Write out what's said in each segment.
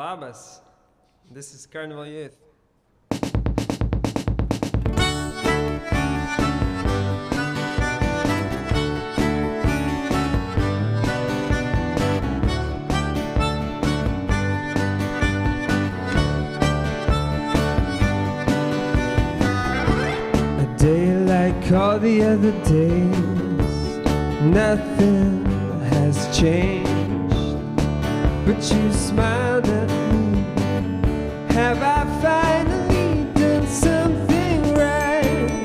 Labas. This is Carnival Youth. A day like all the other days, nothing has changed. But you smiled at me. Have I finally done something right?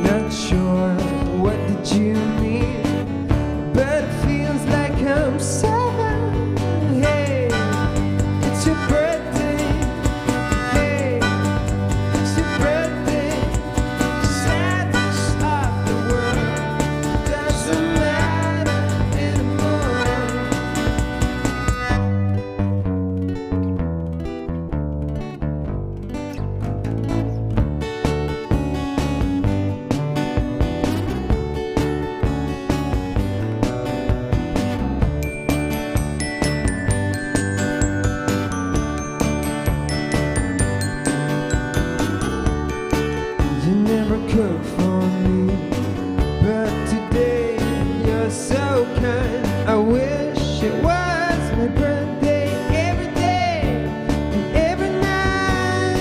Not sure what did you mean, but it feels like I'm 7. Hey, it's your birthday. Hey, it's your birthday. Sadness of the world doesn't matter anymore. You never cook for me, but today you're so kind. I wish it was my birthday every day and every night.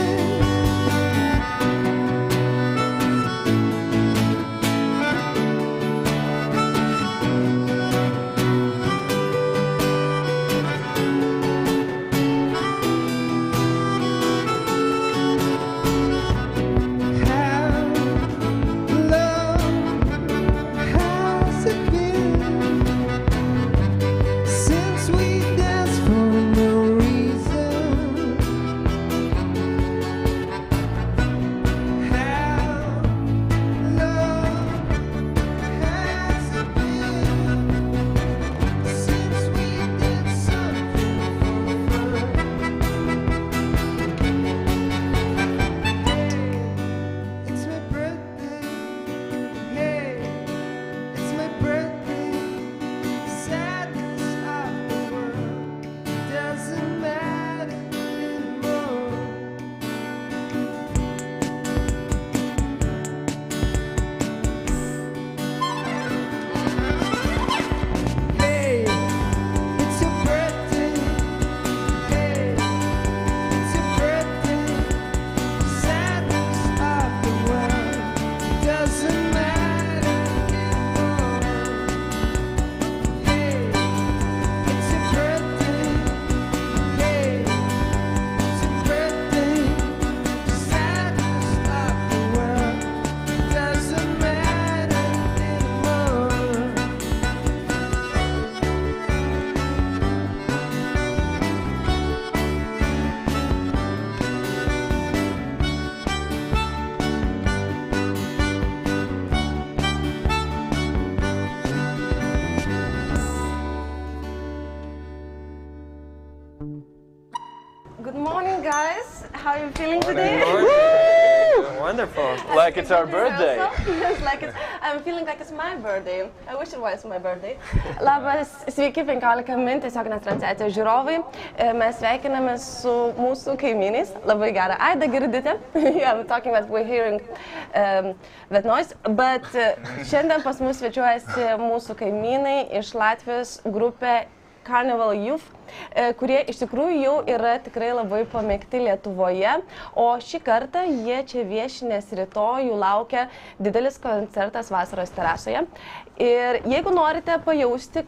How long has it been since we danced for no reason? How long has it been since we did something for fun? It's my birthday. Hey, it's my birthday. Sadness of the world doesn't matter anymore. Hey, it's your birthday. Hey, it's your birthday. Sadness of the world doesn't matter anymore. Hey, it's your birthday. Hey, it's your birthday. Sadness of the world doesn't matter anymore. Good morning, guys. How are you feeling today? Wonderful. Like it's our This birthday. also? Yes, like I'm feeling like it's my birthday. I wish it was my birthday. Labas, sveiki 15 min tiesioginės transliacijos žiūrovai. Mes sveikiname su mūsų kaimynais. Labai gera. Aida, girdite? Yeah, I'm talking that we're hearing that noise. But šiandien pas mus svečiuojasi mūsų kaimynai iš Latvijos grupė Carnival Youth, kurie iš tikrųjų jau yra tikrai labai pamėgti Lietuvoje, o šį kartą jie čia viešinės rytoj, jų laukia didelis koncertas vasaros terasoje. Ir jeigu norite pajausti,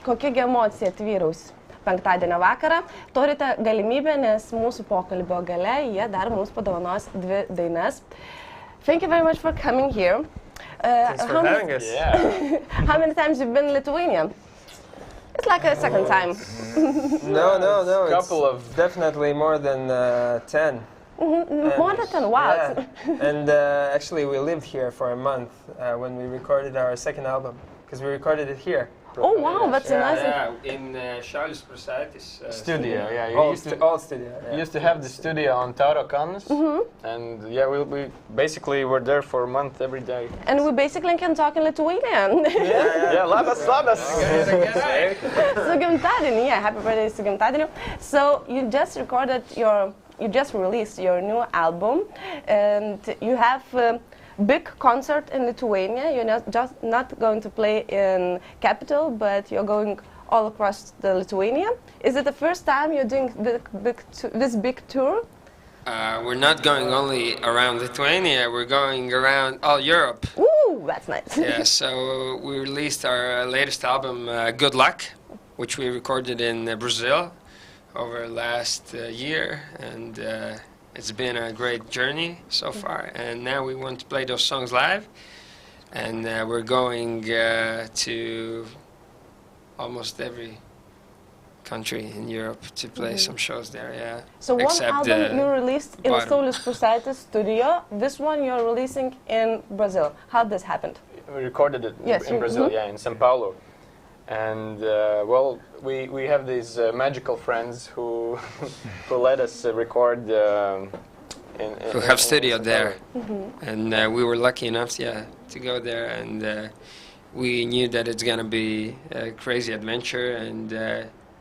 kokia emocija tvyraus penktadienio vakarą, turite galimybę, nes mūsų pokalbio gale jie dar mums padovanos 2 dainas. Thank you very much for coming here. Thanks for having us. Yeah. How many times you've been in Lithuania? It's like a second time. No. Couple It's of- definitely more than 10. More than 10, wow. Yeah. And actually, we lived here for a month when we recorded our second album, because we recorded it here. Oh wow, that's nice. Yeah, in Charles Prusaitis Studio, yeah. You Old studio. Yeah. used to have the studio on Tauro Kalnas, and yeah, we basically were there for a month every day. And we basically can talk in Lithuanian. Yeah, labas. Su gimtadieniu, yeah, happy birthday su gimtadieniu. So you just released your new album, and you have a big concert in Lithuania. You're not going to play in capital, but you're going all across the Lithuania. Is it the first time you're doing this big tour? we're not going only around Lithuania, we're going around all Europe. Ooh, that's nice. Yeah, so we released our latest album, Good Luck, which we recorded in Brazil over last year, and it's been a great journey so far. And now we want to play those songs live, and we're going to almost every country in Europe to play some shows there, yeah. So one album you released in Saulius Prusaitis studio, this one you're releasing in Brazil. How this happened? We recorded it in Brazil, yeah, in São Paulo. And well, we have these magical friends who who let us record who have studio there. And we were lucky enough, yeah, to go there, and we knew that it's gonna be a crazy adventure, and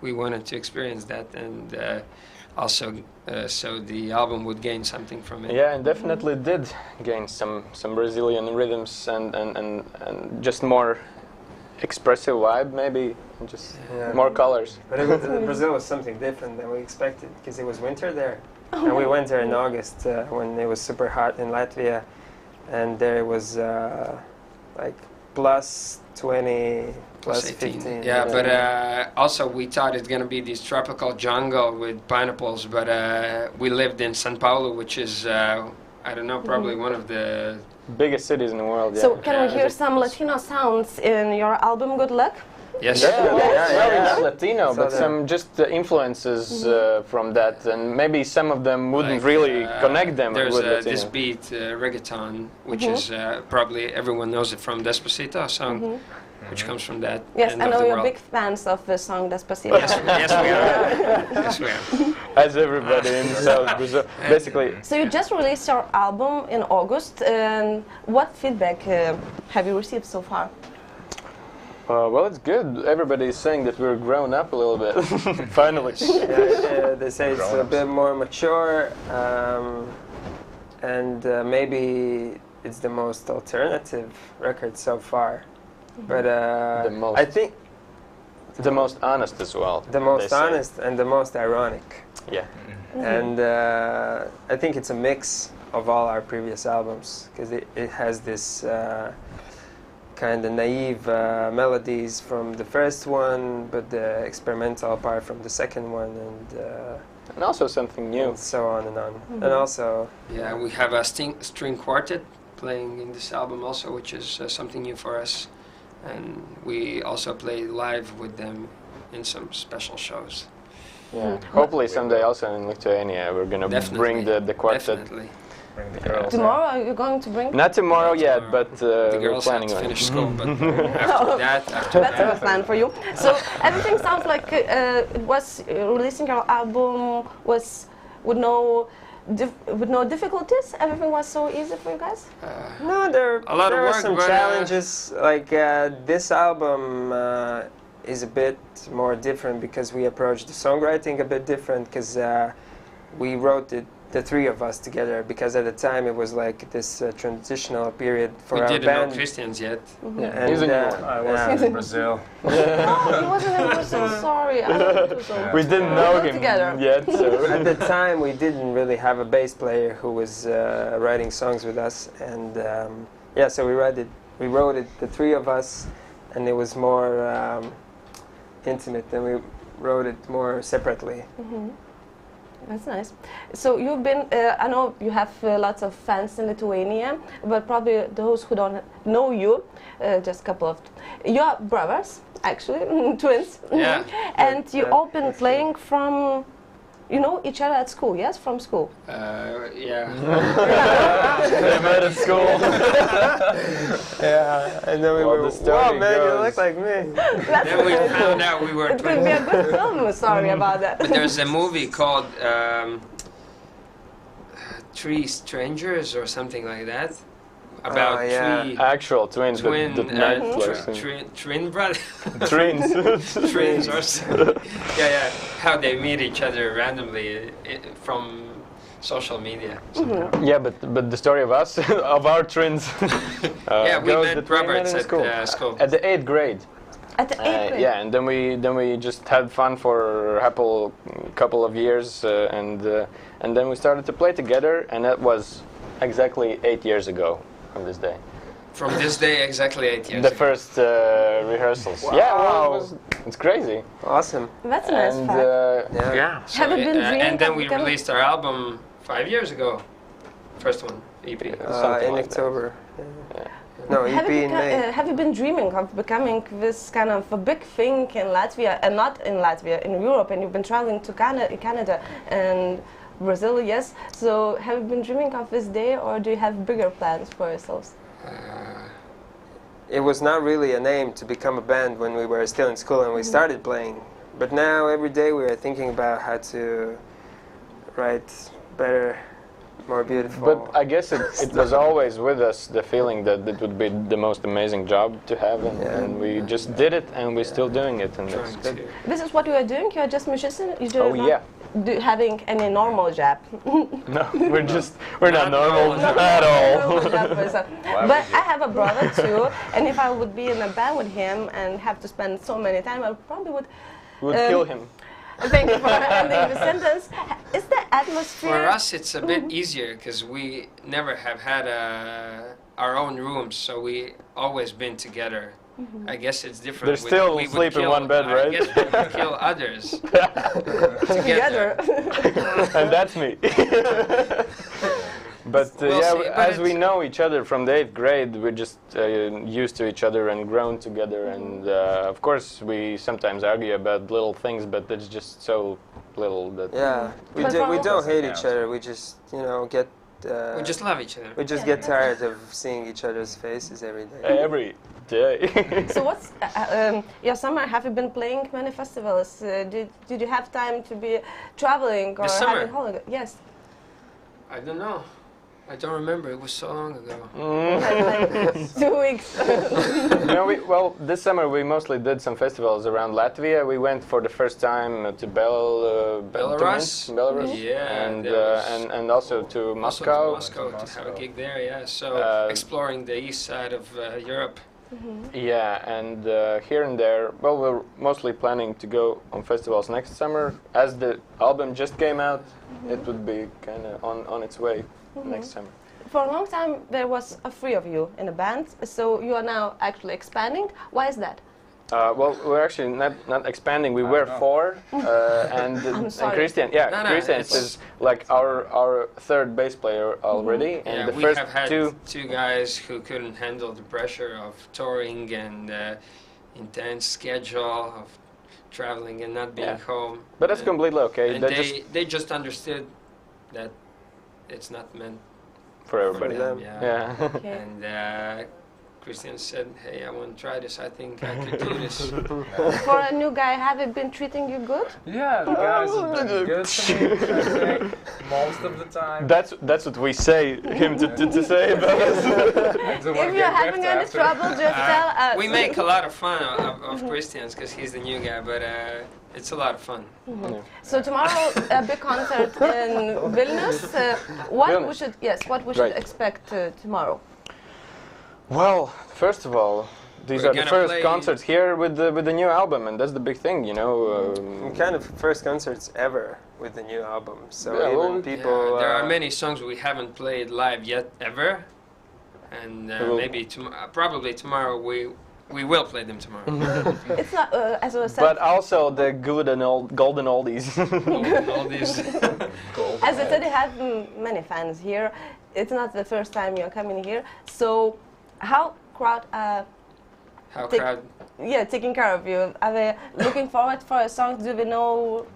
we wanted to experience that, and also so the album would gain something from it. Yeah, and definitely did gain some Brazilian rhythms and just more expressive vibe, maybe, and just more colors. But Brazil was something different than we expected, because it was winter there. And we went there in August when it was super hot in Latvia, and there was like plus 20, plus 15. Yeah, but also we thought it's going to be this tropical jungle with pineapples, but we lived in São Paulo, which is, I don't know, probably one of the biggest cities in the world. Yeah. So can we hear some Latino sounds in your album Good Luck? Yes. Yeah, not Latino, but some just influences from that, and maybe some of them wouldn't really connect them with Latino. There's this beat, reggaeton, which is probably everyone knows it from Despacito song, which comes from that. Yes, I know you're big fans of the song Despacito. Yes, we are. Yes, we are. As everybody in South Brazil, basically. So you just released your album in August, and what feedback have you received so far? Well, it's good. Everybody is saying that we're grown up a little bit, finally. Yeah, they say it's a bit more mature, and maybe it's the most alternative record so far. But I think the most honest as well. The most honest and the most ironic. Yeah. And I think it's a mix of all our previous albums, because it has this kind of naive melodies from the first one, but the experimental part from the second one, and also something new, and so on and on. And also, yeah, we have a string quartet playing in this album also, which is something new for us, and we also play live with them in some special shows. Yeah, hopefully someday also in Lithuania we're gonna bring the quartet. Definitely. Tomorrow, are you going to bring? Not tomorrow yet, but the girls we're planning have to on finish school. But after that, that's a good plan for you. So everything sounds like it was releasing your album was with no difficulties. Everything was so easy for you guys. No, there were some challenges. Like this album is a bit more different because we approached the songwriting a bit different, because we wrote it, the three of us together, because at the time it was like this transitional period for our band. We didn't know Christians yet. Yeah, and, I wasn't in Brazil. Oh, he wasn't in Brazil, sorry. We didn't know him yet. So. At the time we didn't really have a bass player who was writing songs with us, and yeah, so we wrote it, the three of us, and it was more intimate, and we wrote it more separately. That's nice. So you've been, I know you have lots of fans in Lithuania, but probably those who don't know you, just a couple of, you're brothers, actually, twins. Yeah. And you all been playing from, you know, each other at school, yes? From school? Yeah. They met at school. Yeah, and then we were, wow, man, you look like me. Then we found out we were It could be a good film story about that. But there's a movie called Three Strangers or something like that. About three actual twins, twin, but Netflix. twin brothers. Twins. Twins or something. Yeah. How they meet each other randomly from social media. Yeah, but the story of us, of our twins. Yeah, we goes met that we Roberts in at school. At the 8th grade. At the 8th grade? Yeah, and then we just had fun for a couple of years, and then we started to play together, and that was exactly 8 years ago from this day. From this day, exactly 8 years The ago. first rehearsals. Wow. Yeah, well, it's crazy. Awesome. That's a nice And fact. Yeah. So, Have you been dreaming and then of we becoming- released our album 5 years ago. First one, EP. Something In like October. No, EP in May. Have you been dreaming of becoming this kind of a big thing in Latvia, and not in Latvia, in Europe, and you've been traveling to Canada and Brazil, yes? So have you been dreaming of this day, or do you have bigger plans for yourselves? It was not really a name to become a band when we were still in school and we started playing. But now every day we are thinking about how to write better, more beautiful. But I guess it was always with us, the feeling that it would be the most amazing job to have, and we just did it, and we're still doing it, and that's Trying good. to. This is what you are doing? You are just musician? You do Oh not yeah. having any normal job? No, we're not Not normal normal. at all. Normal job person. But I have a brother too, and if I would be in a band with him and have to spend so many time, I probably would. We would kill him. Thank you for ending the sentence. Is the atmosphere? For us, it's a bit easier because we never have had our own rooms, so we always been together. I guess it's different. They still we would sleep in kill- one bed, right? I guess we would kill others Together. And that's me. But We'll yeah, see, but as we it's- know each other from the 8th grade, we're just used to each other and grown together. And of course, we sometimes argue about little things, but it's just so little that. yeah, we But we for- don't hate each other. We just get. We just love each other. we just get tired of seeing each other's faces every day. Every day. So what's your summer? Have you been playing many festivals? Did you have time to be traveling or This summer? having holiday? Yes. I don't know. I don't remember. It was so long ago. Like 2 weeks. No, well, this summer we mostly did some festivals around Latvia. We went for the first time to Belarus? Belarus, Yeah, and that was- and also to Also Moscow. to Moscow to have a gig there, yeah. So exploring the east side of Europe. Yeah, and here and there. Well, we're mostly planning to go on festivals next summer. As the album just came out, it would be kind of on its way next summer. For a long time, there was a three of you in a band. So you are now actually expanding. Why is that? Well, we're actually not expanding. We were four, and sorry. Christian. Yeah, No, Christian it's- is like our third bass player already, and Yeah, the we first have had two. guys who couldn't handle the pressure of touring and intense schedule of traveling and not being Yeah. home. But that's completely okay. And That's they just understood that it's not meant for for everybody. them. them. Yeah. Okay. And Christian said, "Hey, I want to try this. I think I could do this." For a new guy, have it been treating you good? Yeah, the guys have been good to me, I think, most of the time. That's what we say him to say about us. If you're having any trouble, just tell us. We make a lot of fun of Christian's because he's the new guy, but it's a lot of fun. So tomorrow, a big concert in Vilnius. What we Vilnius. should Right. expect tomorrow? Well, first of all, these We're are the gonna first play- concerts here with the new album, and that's the big thing, you know. Kind of first concerts ever with the new album. So Yeah, even well, people. Yeah, there are many songs we haven't played live yet ever, and will. maybe probably tomorrow we will play them tomorrow. It's not, as I said, But also the good and old golden oldies. All these. as I said, you have many fans here. It's not the first time you're coming here. So, how crowd How Take- crowd. taking care of you? Are they looking forward for a song? Do they know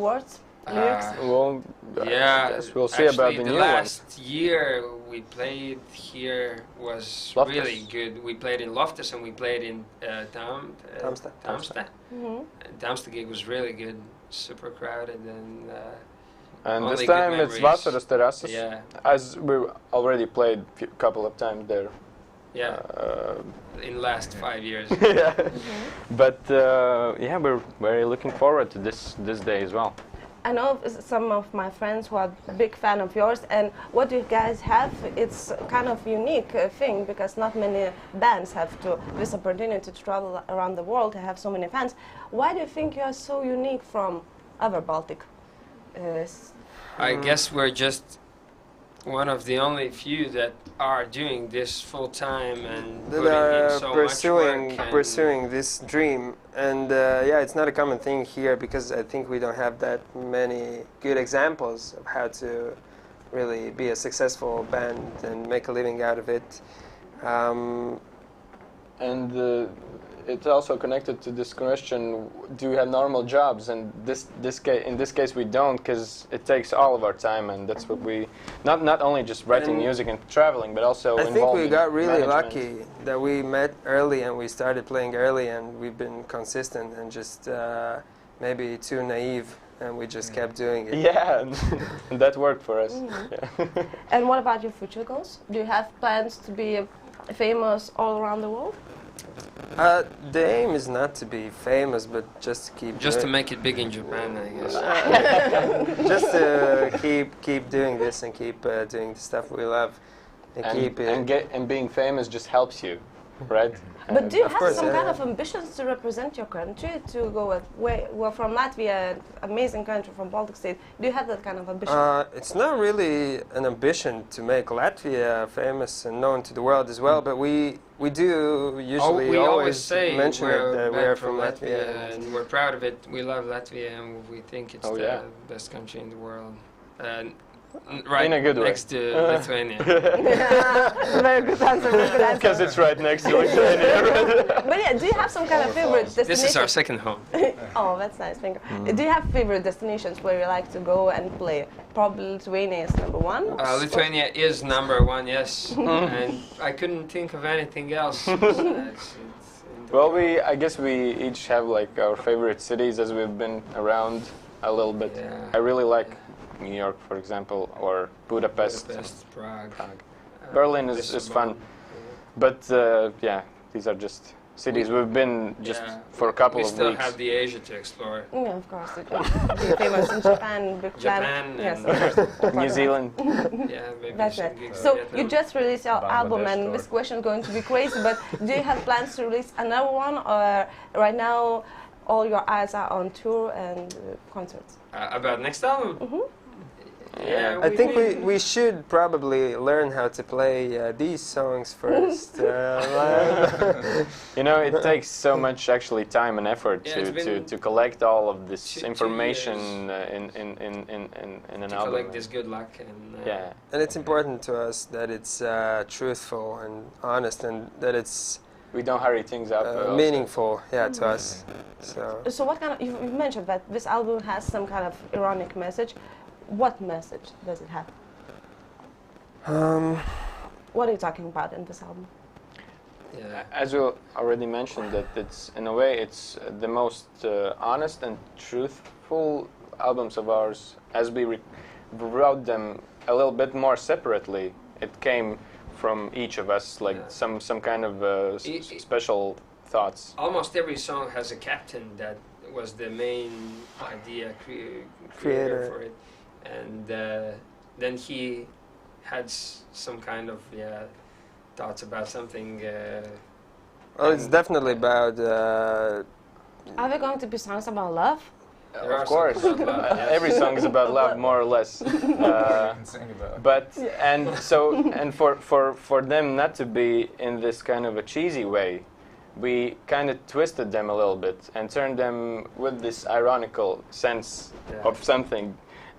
words? Lyrics? Well, Yeah, I guess we'll see actually, about the the new one. last year we played here was Loftus. really good. We played in Loftus and we played in Tamsta. Tamsta. Mhm. Tamsta gig was really good, super crowded and And only this good time it's memories. Vasaras terraces, Yeah, as we already played a couple of times there. yeah, in last 5 years. Yeah. But yeah, we're very looking forward to this day as well. I know some of my friends who are big fan of yours, and what you guys have, it's kind of unique thing because not many bands have this opportunity to travel around the world to have so many fans. Why do you think you are so unique from other Baltic? I guess we're just one of the only few that are doing this full time and That putting in are so much work. And pursuing this dream, and yeah, it's not a common thing here because I think we don't have that many good examples of how to really be a successful band and make a living out of it. And it's also connected to this question: do we have normal jobs? And in this case, we don't, because it takes all of our time, and that's what we not only just writing And music and traveling, but also I think involved we in got really management. lucky that we met early and we started playing early, and we've been consistent and just maybe too naive, and we just kept doing it. Yeah, and that worked for us. Mhm. Yeah. And what about your future goals? Do you have plans to be famous all around the world? The aim is not to be famous, but just to keep just to doing, make it big in Japan, I guess. just to keep doing this and keep doing the stuff we love and keep it. And being famous just helps you, right? But do you Of have course, some kind yeah. of ambitions to represent your country? To go we're from Latvia, amazing country from Baltic state. Do you have that kind of ambition? It's not really an ambition to make Latvia famous and known to the world as well, but we do usually we always always say mention it that we back are from Latvia. and we're proud of it. We love Latvia and we think it's Oh, the yeah. best country in the world. Right In a good way. next to Lithuania. Very good answer. Very good answer. Because it's right next to Lithuania. But yeah, do you have some kind of favorite destination? This is our second home. Oh, that's nice. Thank you. Do you have favorite destinations where you like to go and play? Probably Lithuania is number one. Lithuania is number one, yes. And I couldn't think of anything else. Well, I guess we each have like our favorite cities as we've been around a little bit. Yeah. I really like New York, for example, or Budapest. Prague. Berlin is fun. But yeah, these are just cities we've been just Yeah. for a couple We of still weeks. have the Asia to explore. Yeah, of course. You're famous in Japan, big Japan fan. and New Zealand. yeah, maybe That's some it. gigs in So Vietnam. you just released your album, Bangladesh and tour. this question is going to be crazy. But do you have plans to release another one, or right now all your eyes are on tour and concerts? About next album? Yeah, I think we should probably learn how to play these songs first. Live. You know, it takes so much actually time and effort Yeah, it's been to collect all of this two information years. in an to album. collect this good luck and Yeah. And it's important to us that it's truthful and honest, and that it's We don't hurry things up. also. meaningful, yeah, to us. So what kind of, you mentioned that this album has some kind of ironic message. What message does it have? What are you talking about in this album? yeah. As you already mentioned, that it's in a way it's the most honest and truthful albums of ours. As we wrote them a little bit more separately, it came from each of us, like Yeah. some kind of special thoughts. Almost every song has a captain that was the main idea creator Creator. for it, and then he had some kind of thoughts about something. Well, it's definitely about. Are there going to be songs about love? There are Of course, songs about love, yes. every song is about love, more or less. You can sing about. But and for them not to be in this kind of a cheesy way, we kind of twisted them a little bit and turned them with this ironical sense Yeah. of something,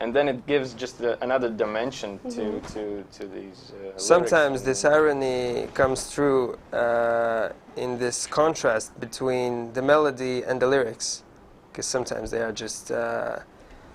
and then it gives just another dimension to these. Sometimes lyrics. this irony comes through in this contrast between the melody and the lyrics, because sometimes they are just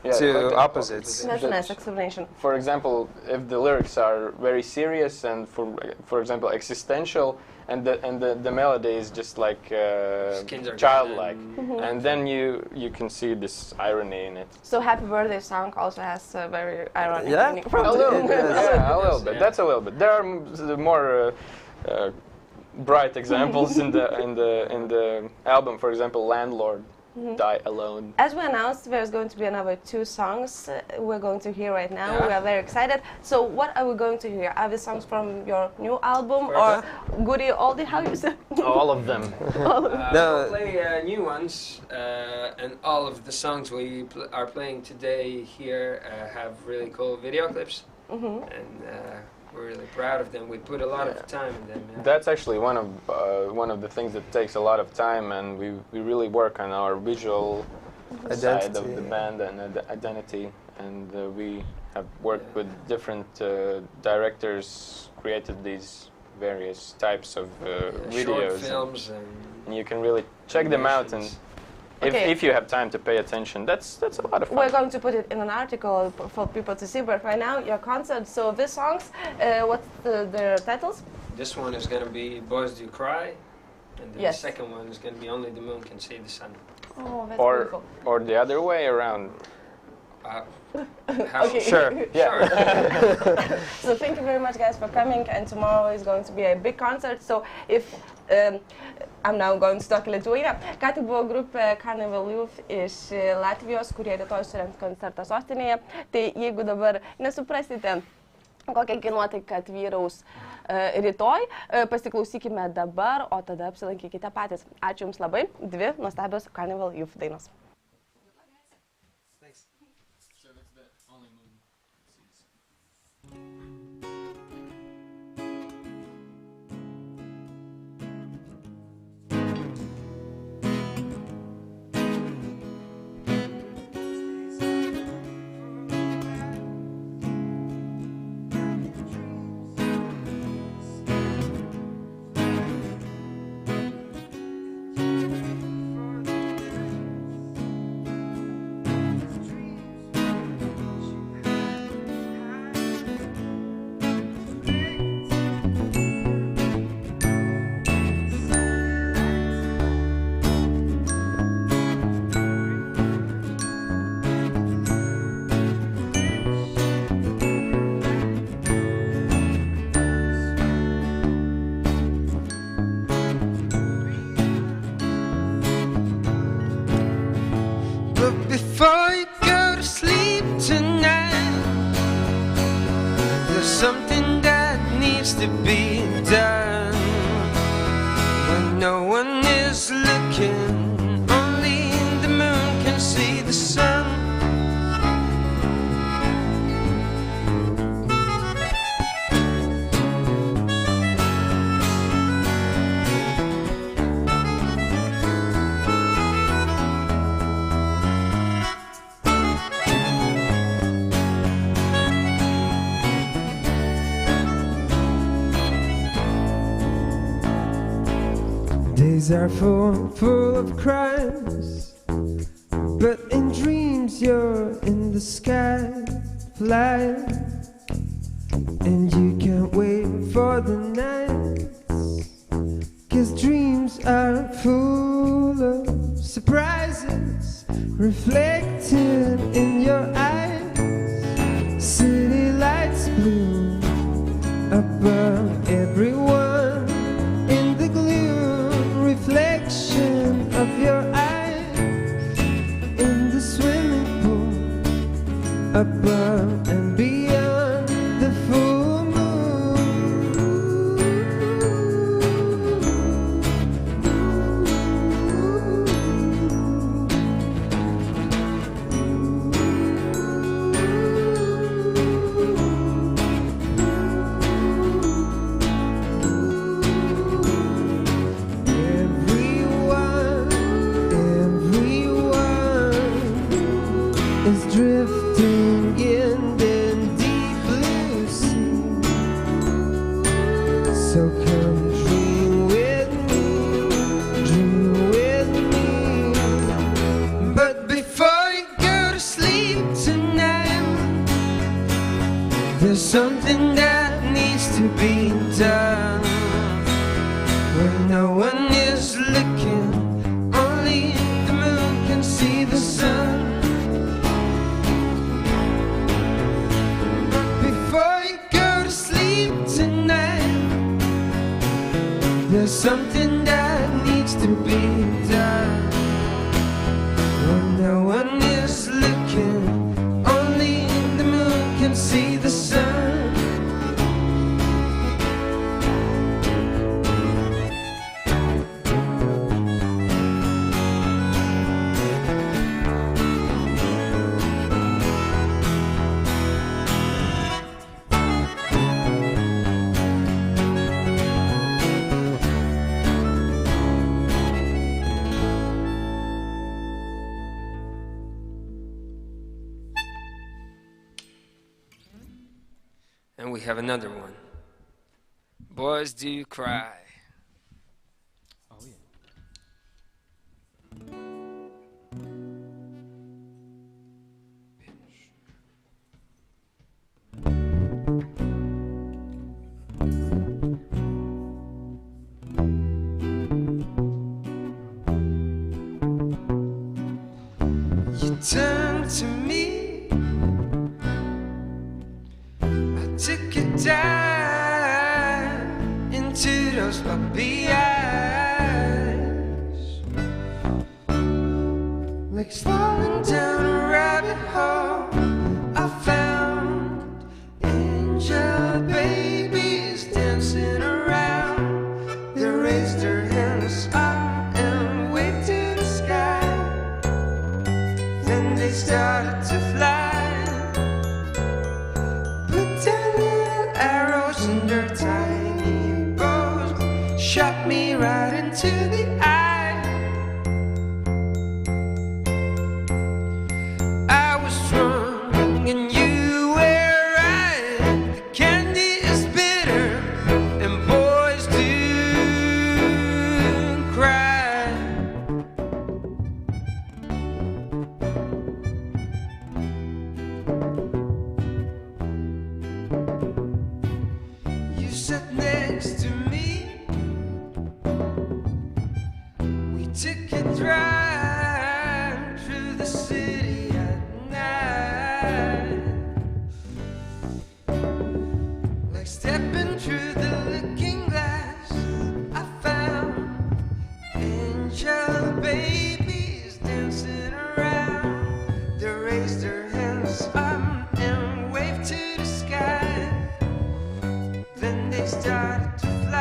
Yeah, two like the opposites. That's a nice explanation. For example, if the lyrics are very serious and for example existential, and the melody is just like Skins are childlike, different. and then you can see this irony in it. So Happy Birthday song also has a very ironic Yeah. meaning. A little bit, yeah, a little bit. Yeah. That's a little bit. There are more bright examples in the album. For example, Landlord, Die Alone. As we announced, there's going to be another 2 songs we're going to hear right now. Yeah. We are very excited. So what are we going to hear? Are the songs from your new album Or or goodie oldie? How you say? All of them. No. We'll play new ones, and all of the songs we are playing today here have really cool video clips, and we're really proud of them. We put a lot of time in them. Yeah. That's actually one of the things that takes a lot of time, and we really work on our visual side of the band and identity. And we have worked with different directors, created these various types of Short videos, films and you can really check them out. And Okay. if you have time to pay attention, that's a lot of fun. We're going to put it in an article for people to see, but right now your concert. So these songs, what's their titles? This one is going to be Boys Do Cry, and the Yes. second one is going to be Only the Moon Can See the Sun. Oh, that's or beautiful. or the other way around. How Okay. Sure. Yeah. So thank you very much, guys, for coming. And tomorrow is going to be a big concert. So if I'm now going to talk Lithuania. Ką tik buvo grupė Carnival Youth iš Latvijos, kurie rytoj surengs koncertą sostinėje. Tai jeigu dabar nesuprasite, kokia nuotaika vyraus rytoj, pasiklausykime dabar, o tada apsilankykite patys. Ačiū Jums labai. 2 nuostabios Carnival Youth dainos. Before you go to sleep tonight, there's something that needs to be done. When no one is looking, only the moon can see the sun. Days are full of crimes, but in dreams you're in the sky, flying, and you can't wait for the nights, 'cause dreams are full of surprises, reflected in your eyes. City lights bloom above everyone, in the gloom, reflection of your eyes, in the swimming pool, above and beyond the full is drifting in the deep blue sea. So come dream with me, but before you go to sleep needs to be done. When no one is looking, only the moon can see the sun. But before you go to sleep tonight, there's something that needs to be done. When no one is looking, only the moon can see the sun. And we have another one. Boys Do Cry. Oh yeah. You turn to me, I took a dive into those puppy eyes, like falling down a rabbit hole. I found angel babies dancing around. They raised their hands up and waved to the sky. Then they started to fly. Put down little arrows in their tiny bows, shot me right into the eye. I was drunk and you were right. The candy is bitter and boys do cry. You sat next to me. We took a drive through the city at night, like stepping through the looking glass. I found angel babies dancing around. They raised their hands up and waved to the sky. Then they started to fly.